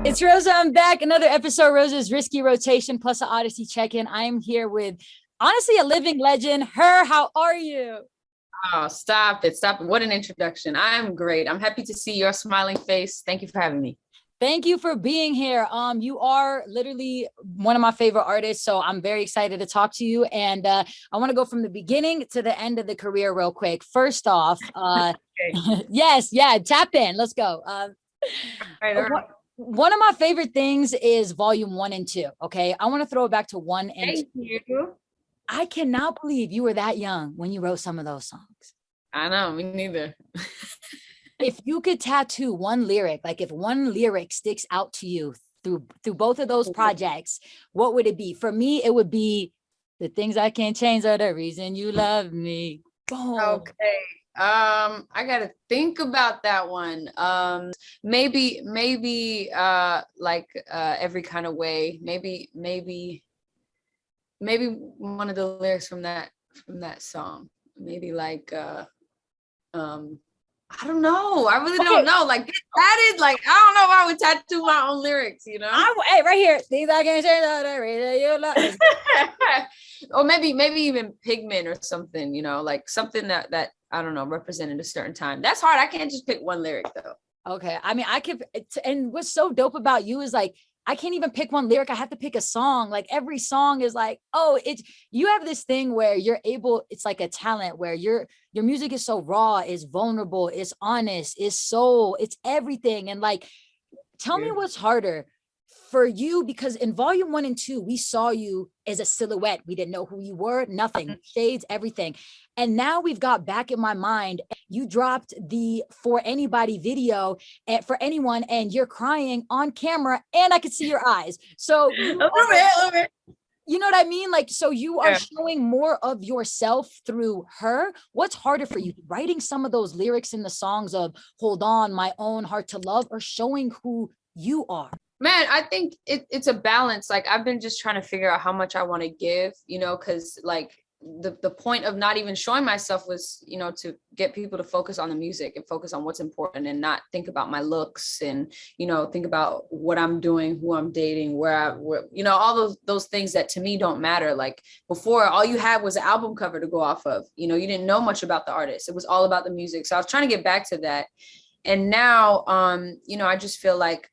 It's Rosa. I'm back. Another episode, Rosa's Risky Rotation plus an Audacy check-in. I am here with, honestly, a living legend. H.E.R, how are you? Oh, stop it. Stop it. What an introduction. I'm great. I'm happy to see your smiling face. Thank you for having me. Thank you for being here. You are literally one of my favorite artists, so I'm very excited to talk to you. And I want to go from the beginning to the end of the career real quick. First off, Okay. yes, yeah, tap in. Let's go. All right. One of my favorite things is volume 1 and 2. Okay. I want to throw it back to 1 and 2. Thank you. I cannot believe you were that young when you wrote some of those songs. I know, me neither. If you could tattoo one lyric, like if one lyric sticks out to you through both of those projects, what would it be? For me, it would be the things I can't change are the reason you love me. Boom. Okay. I gotta think about that one. Maybe like every kind of way. Maybe one of the lyrics from that song. Maybe like I don't know. I really don't know. Like that is like, I don't know if I would tattoo my own lyrics, you know? Hey, right here. Things I can't change are the reason you love me. Or maybe even pigment or something, you know, like something that I don't know, represented a certain time. That's hard. I can't just pick one lyric though. Okay. I mean, I could, and what's so dope about you is like, I can't even pick one lyric. I have to pick a song. Like every song is like, oh, it's, you have this thing where you're able, it's like a talent where your music is so raw, is vulnerable, is honest, is soul, it's everything. And like, tell me what's harder for you, because in volume 1 and 2, we saw you as a silhouette. We didn't know who you were, nothing, shades, everything. And now we've got back in my mind, you dropped the For Anybody video for anyone, and you're crying on camera, and I could see your eyes. So A little bit. you know what I mean? Like, so you are showing more of yourself through her. What's harder for you, writing some of those lyrics in the songs of Hold On, My Own, Hard to Love, or showing who you are? Man, I think it's a balance. Like I've been just trying to figure out how much I want to give, you know, because like the point of not even showing myself was, you know, to get people to focus on the music and focus on what's important and not think about my looks and, you know, think about what I'm doing, who I'm dating, where you know, all those things that to me don't matter. Like before, all you had was an album cover to go off of, you know, you didn't know much about the artist. It was all about the music. So I was trying to get back to that. And now, you know, I just feel like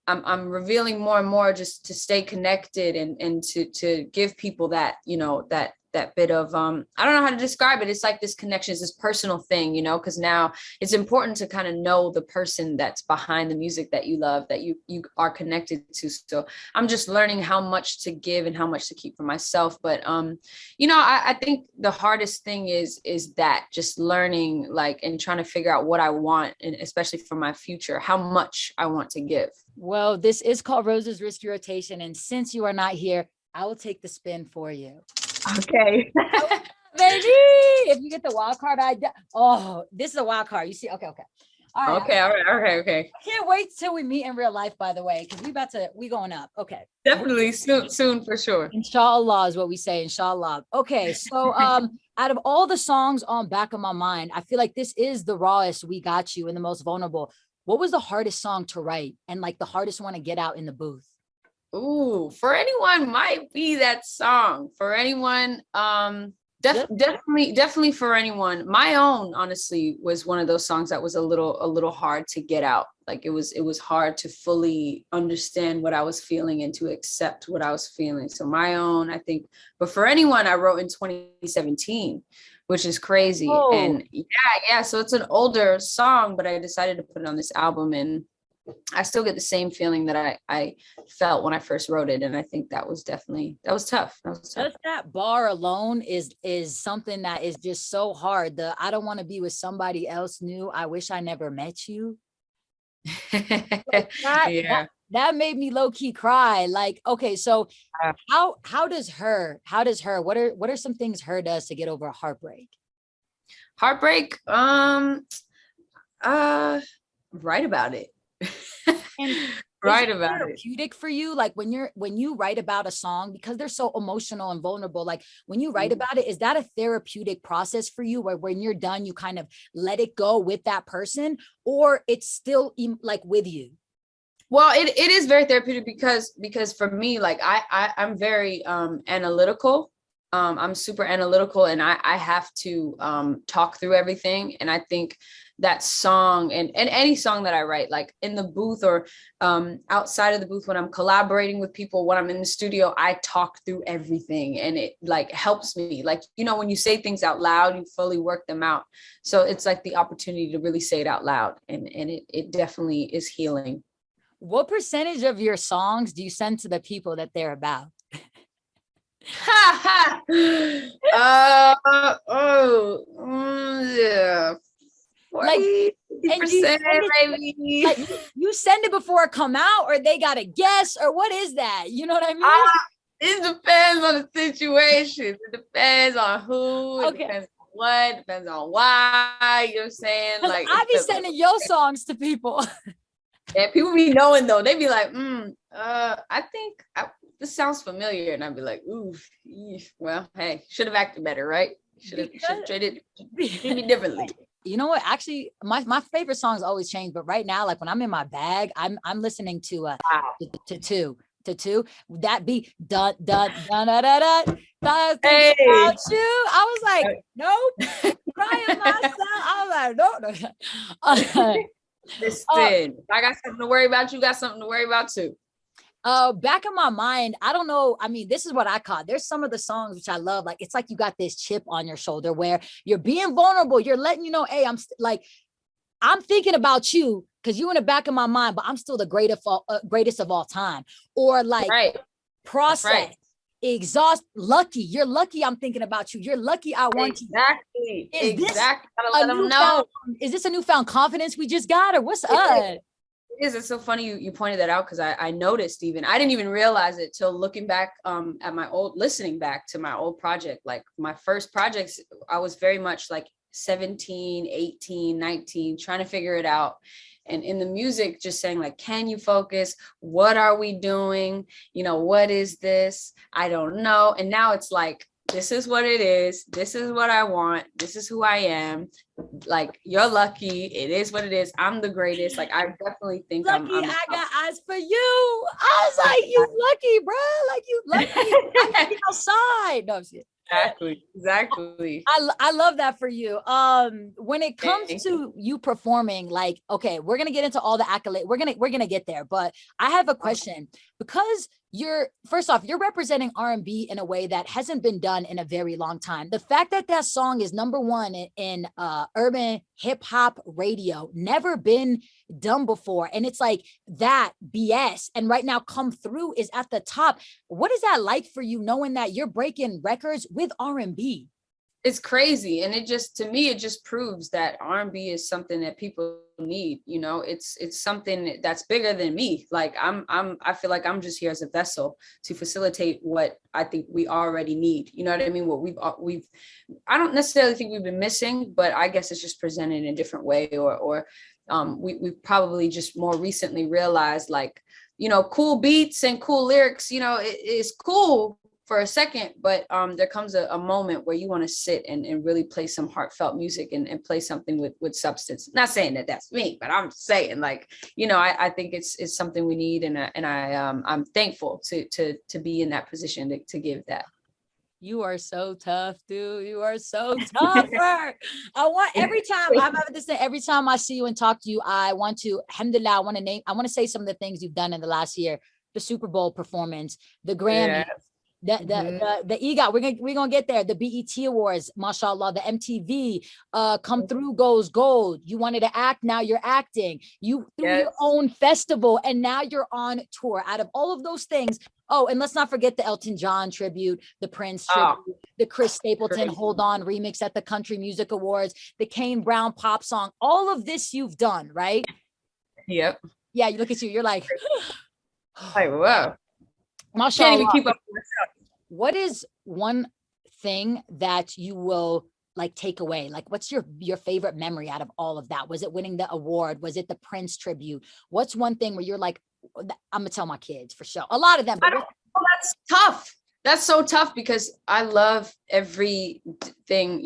I'm revealing more and more just to stay connected and to give people that, you know, that bit of I don't know how to describe it. It's like this connection is this personal thing, you know, because now it's important to kind of know the person that's behind the music that you love, that you are connected to. So I'm just learning how much to give and how much to keep for myself. But you know, I think the hardest thing is that just learning, like, and trying to figure out what I want, and especially for my future, how much I want to give. Well, this is called Rosa's Risky Rotation. And since you are not here, I will take the spin for you. Okay. Baby, if you get the wild card, this is a wild card. You see, okay. All right. I can't wait till we meet in real life, by the way, because we going up. Okay. Definitely soon for sure. Inshallah is what we say, inshallah. Okay, so out of all the songs on Back of My Mind, I feel like this is the rawest we got you and the most vulnerable. What was the hardest song to write and like the hardest one to get out in the booth? Ooh, For Anyone might be that song. For Anyone, definitely For Anyone. My Own, honestly, was one of those songs that was a little hard to get out. Like it was hard to fully understand what I was feeling and to accept what I was feeling. So My Own, I think, but For Anyone I wrote in 2017, which is crazy. Oh. And yeah. So it's an older song, but I decided to put it on this album, and I still get the same feeling that I felt when I first wrote it. And I think that was tough. Just that bar alone is something that is just so hard. I don't want to be with somebody else new. I wish I never met you. Like that made me low key cry. Like, okay, so how does H.E.R, what are some things H.E.R does to get over a heartbreak? Heartbreak, write about it. And write about it. Therapeutic for you, like when you write about a song, because they're so emotional and vulnerable, like when you write about it, is that a therapeutic process for you where when you're done you kind of let it go with that person, or it's still like with you? Well, it is very therapeutic because for me, like I'm very analytical. I'm super analytical, and I have to talk through everything. And I think that song and any song that I write, like in the booth or outside of the booth, when I'm collaborating with people, when I'm in the studio, I talk through everything, and it like helps me. Like, you know, when you say things out loud, you fully work them out. So it's like the opportunity to really say it out loud, and it definitely is healing. What percentage of your songs do you send to the people that they're about? Yeah. Like, 40 and do you percent send it maybe. like you send it before it come out, or they got to guess, or what is that? You know what I mean? It depends on the situation. It depends on who. It Okay. depends on what. It depends on why. You know what I'm saying? Because Like, I be sending your songs to people. yeah, people be knowing though. They be like, I think this sounds familiar, and I'd be like, ooh, well, hey, should have acted better, right? Should have treated me differently. You know what? Actually, my favorite songs always change, but right now, like when I'm in my bag, I'm listening to Wow. to two. That be dun dun dun dun dun dun. I think Hey. about you. I was like, nope, crying myself. I was like, no, no. Listen, I got something to worry about. You got something to worry about too. Back in my mind, I don't know. I mean, this is what I caught. There's some of the songs which I love. Like, it's like you got this chip on your shoulder where you're being vulnerable. You're letting you know, hey, like, I'm thinking about you because you in the back of my mind, but I'm still the greatest of all time. Or like Right. That's process, right. exhaust, lucky. You're lucky I'm thinking about you. You're lucky I want you. Exactly. Is this Exactly. Gotta a let them know. newfound, is this a newfound confidence we just got, or what's It is. up? It is. It's so funny you pointed that out because I noticed even I didn't even realize it till looking back at my old listening back to my old project. Like my first projects, I was very much like 17, 18, 19, trying to figure it out. And in the music, just saying like, can you focus? What are we doing? You know, what is this? I don't know. And now it's like, this is what it is. This is what I want. This is who I am. Like, you're lucky. It is what it is. I'm the greatest. Like, I definitely think Lucky I'm I got eyes for you. I was like, you lucky, bro. Like, you lucky. I can be outside. No, I'm just kidding. exactly. I love that for you. When it comes to you performing, like, okay, we're gonna get into all the accolades. We're gonna get there, but I have a question because you're first off, you're representing R&B in a way that hasn't been done in a very long time. The fact that that song is number one in urban hip hop radio, never been done before, and it's like that BS, and right now Come Through is at the top. What is that like for you, knowing that you're breaking records with R&B? It's crazy, and it just, to me, it just proves that R&B is something that people need. You know, it's something that's bigger than me. Like, I feel like I'm just here as a vessel to facilitate what I think we already need. You know what I mean? What we've I don't necessarily think we've been missing, but I guess it's just presented in a different way, or we've probably just more recently realized, like, you know, cool beats and cool lyrics, you know, it's cool for a second, but there comes a moment where you want to sit and really play some heartfelt music and play something with substance. Not saying that that's me, but I'm saying, like, you know, I think it's something we need, and I'm thankful to be in that position to give that. You are so tough, dude. You are so tougher. I want every time I'm having this thing, every time I see you and talk to you, I want to, alhamdulillah, I want to say some of the things you've done in the last year, the Super Bowl performance, the Grammy, Yeah. the EGOT, we're gonna get there. The BET Awards, mashallah, the MTV, Come Through goes gold. You wanted to act, now you're acting. You threw your own festival, and now you're on tour. Out of all of those things, oh, and let's not forget the Elton John tribute, the Prince tribute, the Chris Stapleton Hold On remix at the Country Music Awards, the Kane Brown pop song. All of this you've done, right? Yep. Yeah, you look at you, you're like, like, wow. mashallah. Can't even keep up with myself. What is one thing that you will like take away? Like, what's your favorite memory out of all of that? Was it winning the award? Was it the Prince tribute? What's one thing where you're like, I'm gonna tell my kids for sure? A lot of them, but That's tough. That's so tough because I love everything,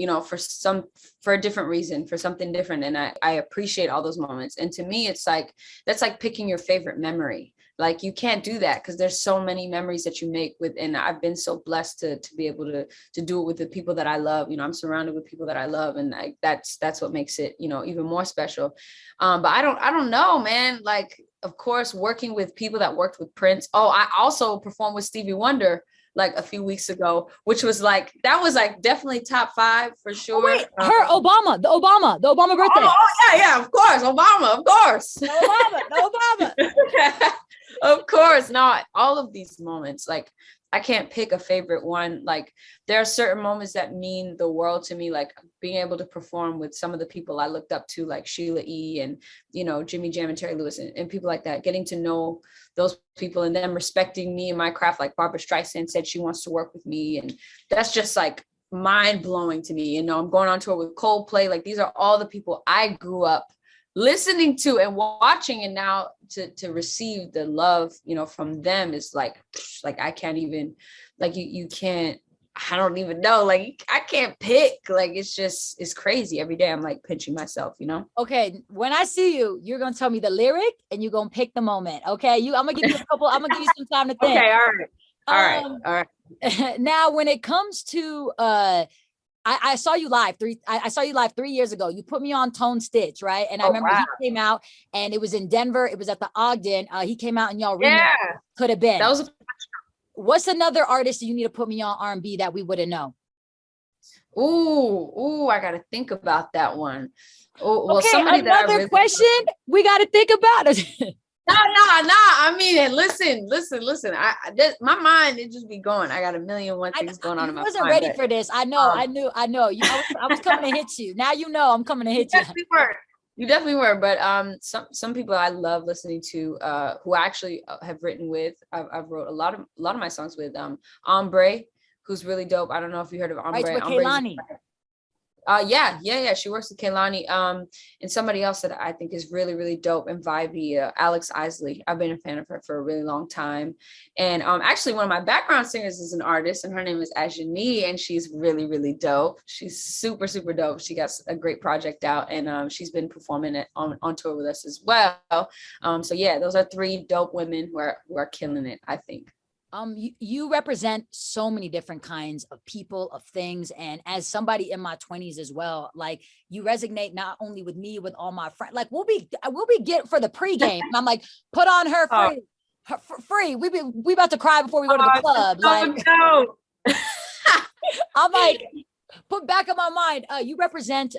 for a different reason, for something different. And I appreciate all those moments. And to me, it's like, that's like picking your favorite memory. Like you can't do that because there's so many memories that you make with, and I've been so blessed to be able to do it with the people that I love. I'm surrounded with people that I love, and that's what makes it, even more special. But I don't know, man. Like, of course, working with people that worked with Prince. Oh, I also performed with Stevie Wonder like a few weeks ago, which was like, that was like definitely top 5 for sure. Oh, wait, the Obama birthday. Yeah, of course. Obama, of course. The Obama. Of course. Not all of these moments. Like, I can't pick a favorite one. Like, there are certain moments that mean the world to me, like being able to perform with some of the people I looked up to, like Sheila E. and, Jimmy Jam and Terry Lewis and people like that, getting to know those people and them respecting me and my craft. Like Barbara Streisand said she wants to work with me. And that's just like mind blowing to me. I'm going on tour with Coldplay. Like, these are all the people I grew up listening to and watching, and now to receive the love from them is like I can't even, like, you can't, I don't even know, like I can't pick. Like, it's crazy. Every day I'm like pinching myself. Okay, when I see you, you're gonna tell me the lyric and you're gonna pick the moment. Okay, I'm gonna give you some time to think. Okay, all right. Now, when it comes to I saw you live I saw you live 3 years ago. You put me on Tone Stitch, right? And I remember he came out, and it was in Denver. It was at the Ogden. He came out, and y'all could have been. That was What's another artist you need to put me on R&B that we wouldn't know? Ooh, I gotta think about that one. Oh, well, okay, somebody another that I really question we got to think about it. No. I mean, listen. My mind, it just be going. I got a million one things going on in my mind. I wasn't ready for this. I know. I was coming to hit you. Now I'm coming to hit you. You definitely were. But some people I love listening to, who I actually have written with. I've wrote a lot of my songs with. Ombre, who's really dope. I don't know if you heard of Ombre. Right, with Kehlani. Yeah. She works with Kehlani. And somebody else that I think is really, really dope and vibey, Alex Isley. I've been a fan of her for a really long time. And actually one of my background singers is an artist, and her name is Ajani, and she's really, really dope. She's super, super dope. She got a great project out, and she's been performing on tour with us as well. So yeah, those are 3 dope women who are killing it, I think. You represent so many different kinds of people, of things. And as somebody in my 20s as well, like, you resonate not only with me, with all my friends. Like, we'll be get for the pregame. And I'm like, put on her free. Free. We about to cry before we go to the club. Like, no. I'm like, put back in my mind, you represent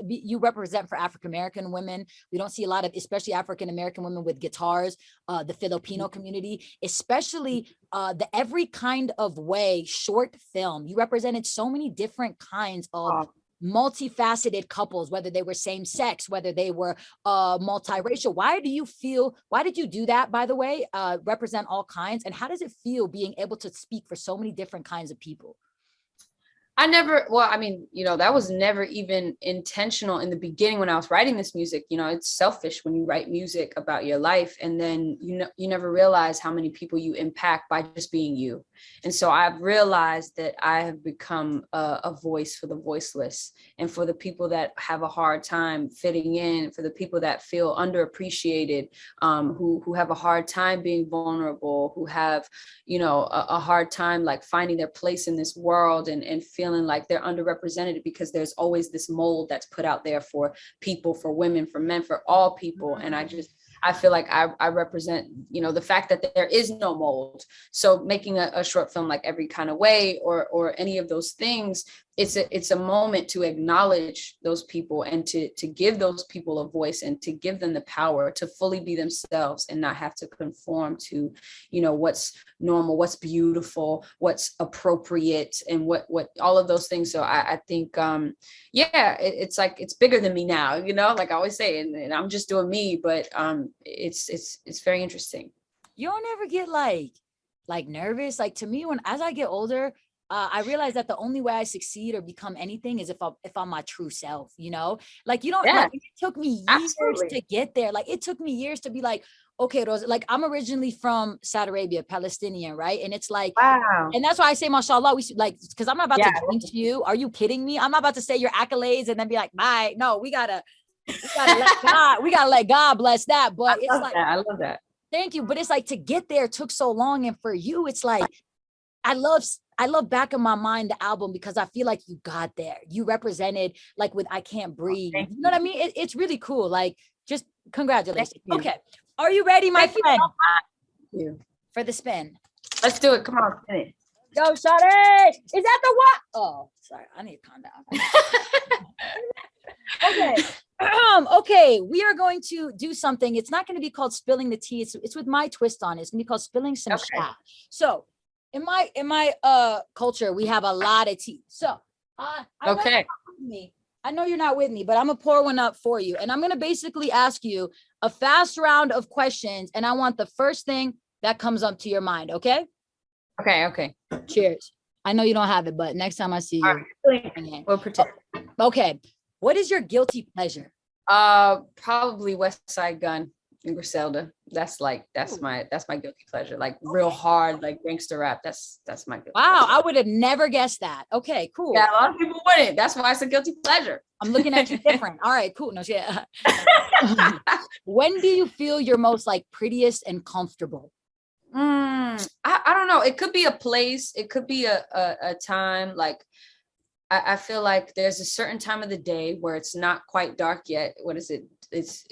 for African-American women. We don't see a lot of, especially African-American women with guitars, the Filipino community, especially the Every Kind of Way short film. You represented so many different kinds of multifaceted couples, whether they were same sex, whether they were multiracial. Why did you do that, by the way, represent all kinds? And how does it feel being able to speak for so many different kinds of people? That was never even intentional in the beginning when I was writing this music. It's selfish when you write music about your life, and then, you never realize how many people you impact by just being you. And so I've realized that I have become a voice for the voiceless, and for the people that have a hard time fitting in, for the people that feel underappreciated, who have a hard time being vulnerable, who have, a hard time like finding their place in this world, and feeling like they're underrepresented, because there's always this mold that's put out there for people, for women, for men, for all people. And I feel like I represent, the fact that there is no mold. So making a short film like Every Kind of Way, or any of those things, it's a moment to acknowledge those people, and to give those people a voice, and to give them the power to fully be themselves, and not have to conform to, what's normal, what's beautiful, what's appropriate, and what all of those things. So I think, it's like, it's bigger than me now, like I always say, and I'm just doing me, but it's very interesting. You don't ever get like nervous? Like, to me, as I get older, I realize that the only way I succeed or become anything is if I'm my true self, like, like, it took me years to get there. Like, it took me years to be like, okay, Rose, like I'm originally from Saudi Arabia, Palestinian, right? And it's like, Wow. and that's why I say, mashallah, we like, because I'm not about Yeah. to jinx you. Are you kidding me? I'm not about to say your accolades and then be like, bye. No, we gotta we gotta let God bless that. But it's like, I love that. thank you. But it's like to get there took so long. And for you, it's like, I love Back in My Mind, the album, because I feel like you got there. You represented like with I Can't Breathe. Thank You know what I mean? It's really cool. Like, just congratulations. you. Okay. Are you ready, my Thank you friend, so much. Thank you. for the spin? Let's do it. Come on, spin it. Go, Shawty. Is that the what? Oh, sorry. I need to calm down. Okay. Okay, we are going to do something. It's not going to be called spilling the tea. It's with my twist on it. It's going to be called spilling some Okay. shot. So, in my culture, we have a lot of tea. So, Okay. I know you're not with me, but I'm gonna pour one up for you, and I'm gonna basically ask you a fast round of questions, and I want the first thing that comes up to your mind. Okay? Okay. Okay. Cheers. I know you don't have it, but next time I see you, Right. We'll pretend. okay. What is your guilty pleasure? Probably West Side Gun and Griselda. That's my guilty pleasure. Like real hard, like gangster rap. That's my guilty Wow, pleasure. I would have never guessed that. Okay, cool. Yeah, a lot of people wouldn't. That's why it's a guilty pleasure. I'm looking at you different. All right, cool. No, yeah. When do you feel you're most like prettiest and comfortable? I don't know. It could be a place. It could be a time. Like I feel like there's a certain time of the day where it's not quite dark yet. What is it? It's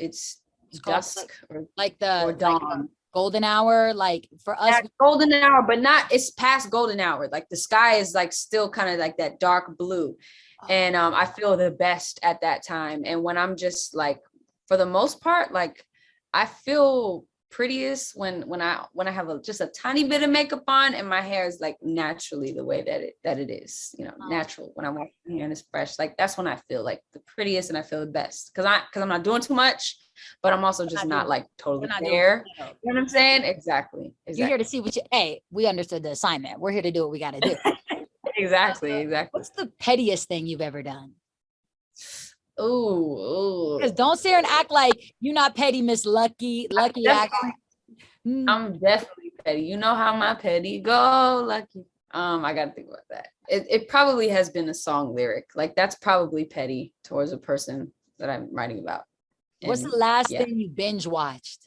dusk like or dawn. like golden hour. Like for us, yeah, golden hour, but not. It's past golden hour. Like the sky is like still kind of like that dark blue, and I feel the best at that time. And when I'm just like, for the most part, like I feel prettiest when I have just a tiny bit of makeup on and my hair is like naturally the way that it is, natural. When I wash my hair and it's fresh, like that's when I feel like the prettiest and I feel the best because I'm not doing too much, but I'm also just not like totally there. You know what I'm saying? Exactly. You're here to see what we understood the assignment. We're here to do what we got to do. Exactly. What's the pettiest thing you've ever done? Oh, because don't sit here and act like you're not petty, Miss Lucky act. I'm definitely petty. You know how my petty go, Lucky. I gotta think about that. It probably has been a song lyric. Like that's probably petty towards a person that I'm writing about. What's the last thing you binge watched?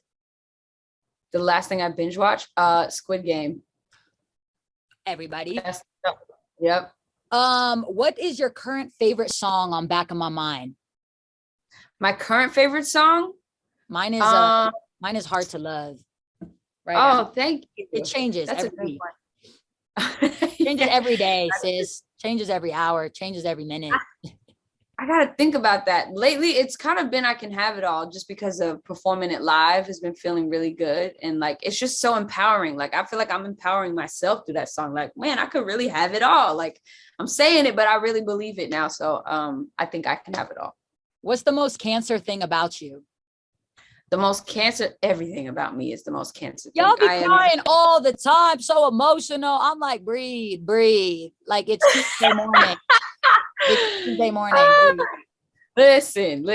The last thing I binge watched, Squid Game. Everybody. Yep. What is your current favorite song on Back of My Mind? My current favorite song? Mine is Hard to Love. Right. Oh, thank you. It changes. That's every changes every day, sis. Changes every hour, changes every minute. I gotta think about that. Lately, it's kind of been I Can Have It All just because of performing it live has been feeling really good. And like it's just so empowering. Like I feel like I'm empowering myself through that song. Like, man, I could really have it all. Like I'm saying it, but I really believe it now. So I think I can have it all. What's the most Cancer thing about you? The most Cancer, everything about me is the most Cancer thing. Y'all be crying all the time, so emotional. I'm like, breathe. Like it's Tuesday morning. It's Tuesday morning. Listen.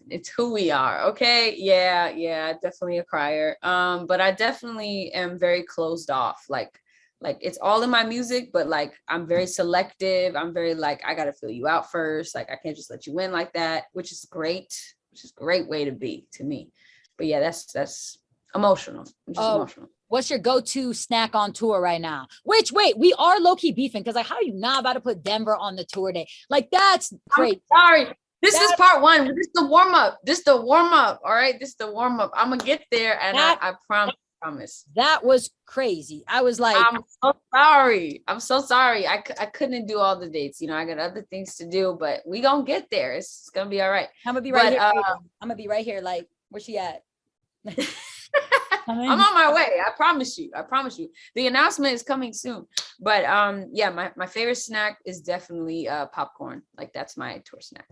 It's who we are. Okay. Yeah, definitely a crier. But I definitely am very closed off. Like it's all in my music, but like I'm very selective. I'm very like I gotta feel you out first. Like I can't just let you in like that, which is great. Which is a great way to be to me. But yeah, that's emotional. Emotional. What's your go-to snack on tour right now? Wait, we are low-key beefing because like how are you not about to put Denver on the tour day? Like that's great. I'm sorry. This is part one. This is the warm-up. All right. This is the warm-up. I'm gonna get there and I promise. That was crazy. I was like, I'm so sorry. I couldn't do all the dates. I got other things to do, but we gonna get there. It's gonna be all right. I'm gonna be right here. I'm gonna be right here. Like, where's she at? I'm on my way. I promise you. The announcement is coming soon. But yeah, my favorite snack is definitely popcorn. Like that's my tour snack.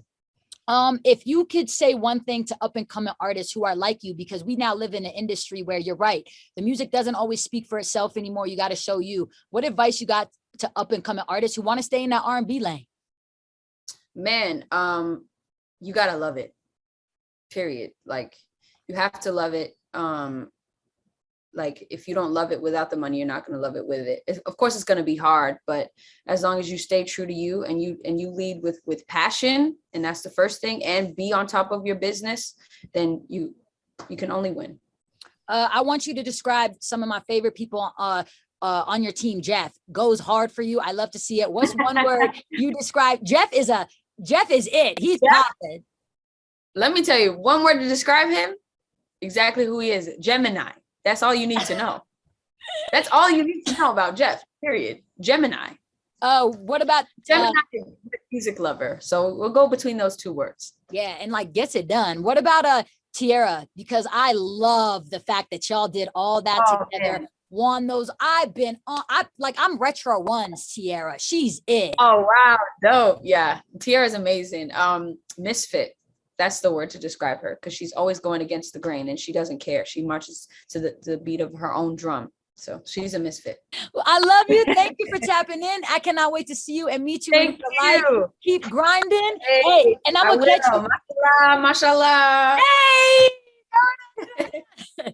If you could say one thing to up and coming artists who are like you, because we now live in an industry where you're right, the music doesn't always speak for itself anymore. You got to show you. What advice you got to up and coming artists who want to stay in that R&B lane? Man, you gotta love it. Period. Like you have to love it. like if you don't love it without the money, you're not going to love it with it. Of course it's going to be hard, but as long as you stay true to you and you lead with passion, and that's the first thing, and be on top of your business, then you can only win. I want you to describe some of my favorite people on your team. Jeff goes hard for you. I love to see it. What's one word you describe? Jeff is it. He's popping. Let me tell you one word to describe him. Exactly who he is. Gemini. That's all you need to know. That's all you need to know about Jeff, period. Gemini. What about Gemini? Music lover. So we'll go between those two words. Yeah, and like gets it done. What about H.E.R? Because I love the fact that y'all did all that together. Man. Won those. I'm retro ones, H.E.R. She's it. Oh wow, dope. Yeah, H.E.R is amazing. Misfit. That's the word to describe her, because she's always going against the grain and she doesn't care. She marches to the beat of her own drum. So she's a misfit. Well, I love you. Thank you for tapping in. I cannot wait to see you and meet you. Thank you. Keep grinding. Hey, and I'm gonna catch you. Mashallah, mashallah. Hey.